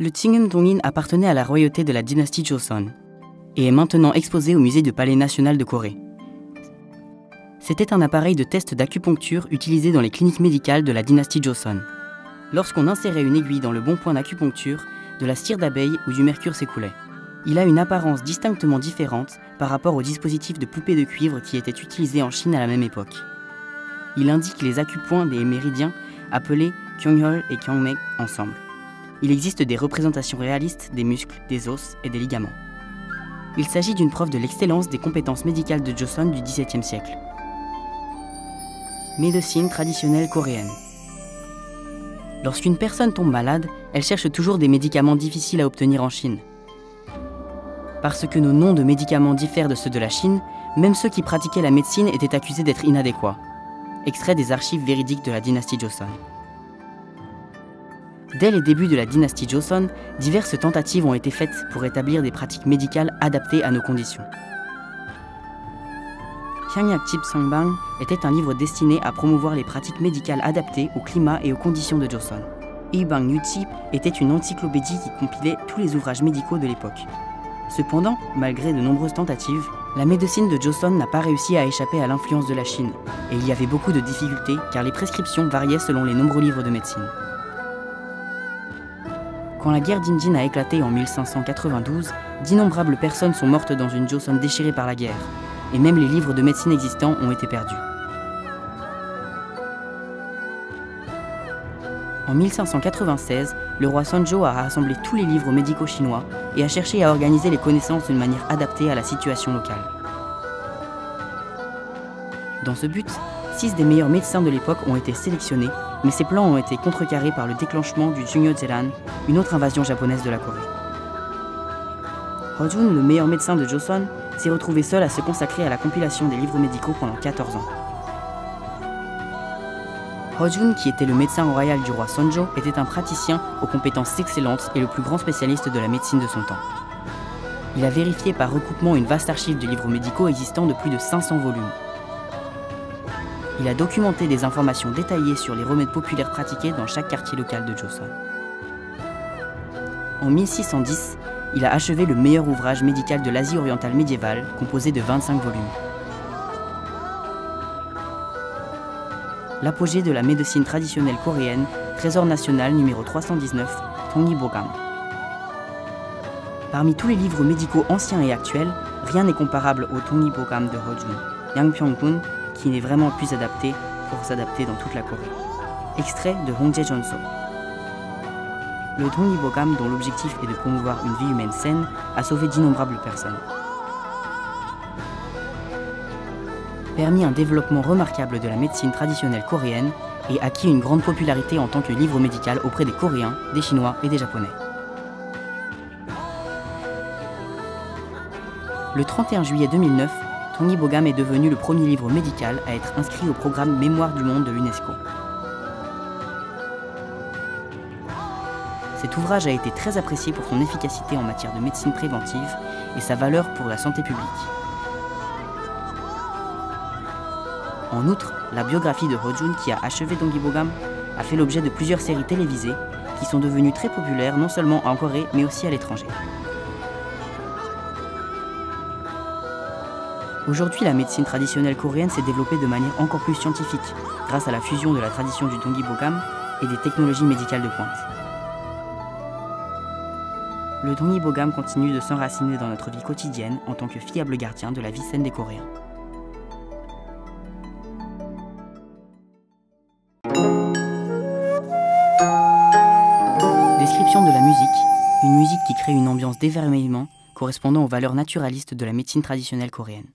Le Chingum Dongin appartenait à la royauté de la dynastie Joseon et est maintenant exposé au musée du Palais national de Corée. C'était un appareil de test d'acupuncture utilisé dans les cliniques médicales de la dynastie Joseon. Lorsqu'on insérait une aiguille dans le bon point d'acupuncture, de la cire d'abeille ou du mercure s'écoulait. Il a une apparence distinctement différente par rapport au dispositif de poupée de cuivre qui était utilisé en Chine à la même époque. Il indique les acupoints des méridiens appelés Kyonghol et Kyongmek ensemble. Il existe des représentations réalistes des muscles, des os et des ligaments. Il s'agit d'une preuve de l'excellence des compétences médicales de Joseon du XVIIe siècle. Médecine traditionnelle coréenne. Lorsqu'une personne tombe malade, elle cherche toujours des médicaments difficiles à obtenir en Chine. Parce que nos noms de médicaments diffèrent de ceux de la Chine, même ceux qui pratiquaient la médecine étaient accusés d'être inadéquats. Extrait des archives véridiques de la dynastie Joseon. Dès les débuts de la dynastie Joseon, diverses tentatives ont été faites pour établir des pratiques médicales adaptées à nos conditions. Hyangyakjip Sangbang était un livre destiné à promouvoir les pratiques médicales adaptées au climat et aux conditions de Joseon. Ibang Yuchip était une encyclopédie qui compilait tous les ouvrages médicaux de l'époque. Cependant, malgré de nombreuses tentatives, la médecine de Joseon n'a pas réussi à échapper à l'influence de la Chine, et il y avait beaucoup de difficultés car les prescriptions variaient selon les nombreux livres de médecine. Quand la guerre d'Injin a éclaté en 1592, d'innombrables personnes sont mortes dans une Joseon déchirée par la guerre, et même les livres de médecine existants ont été perdus. En 1596, le roi Sonjo a rassemblé tous les livres médicaux chinois et a cherché à organiser les connaissances d'une manière adaptée à la situation locale. Dans ce but, 6 des meilleurs médecins de l'époque ont été sélectionnés, mais ces plans ont été contrecarrés par le déclenchement du Jungyo-jeran, une autre invasion japonaise de la Corée. Hojun, le meilleur médecin de Joseon, s'est retrouvé seul à se consacrer à la compilation des livres médicaux pendant 14 ans. Hojun, qui était le médecin royal du roi Sonjo, était un praticien aux compétences excellentes et le plus grand spécialiste de la médecine de son temps. Il a vérifié par recoupement une vaste archive de livres médicaux existant de plus de 500 volumes. Il a documenté des informations détaillées sur les remèdes populaires pratiqués dans chaque quartier local de Joseon. En 1610, il a achevé le meilleur ouvrage médical de l'Asie orientale médiévale, composé de 25 volumes. L'apogée de la médecine traditionnelle coréenne, trésor national numéro 319, Dongbokam. Parmi tous les livres médicaux anciens et actuels, rien n'est comparable au Dongbokam de Hojun, Yangpyeong-gun, qui n'est vraiment plus adapté pour s'adapter dans toute la Corée. Extrait de Hongjae Jeonso. Le Dongbokam, dont l'objectif est de promouvoir une vie humaine saine, a sauvé d'innombrables personnes. Permis un développement remarquable de la médecine traditionnelle coréenne et acquis une grande popularité en tant que livre médical auprès des Coréens, des Chinois et des Japonais. Le 31 juillet 2009, Dongbokam est devenu le premier livre médical à être inscrit au programme Mémoire du monde de l'UNESCO. Cet ouvrage a été très apprécié pour son efficacité en matière de médecine préventive et sa valeur pour la santé publique. En outre, la biographie de Hojun, qui a achevé Dongbokam, a fait l'objet de plusieurs séries télévisées qui sont devenues très populaires non seulement en Corée mais aussi à l'étranger. Aujourd'hui, la médecine traditionnelle coréenne s'est développée de manière encore plus scientifique, grâce à la fusion de la tradition du Dongbokam et des technologies médicales de pointe. Le Dongbokam continue de s'enraciner dans notre vie quotidienne en tant que fiable gardien de la vie saine des Coréens. Description de la musique, une musique qui crée une ambiance d'émerveillement correspondant aux valeurs naturalistes de la médecine traditionnelle coréenne.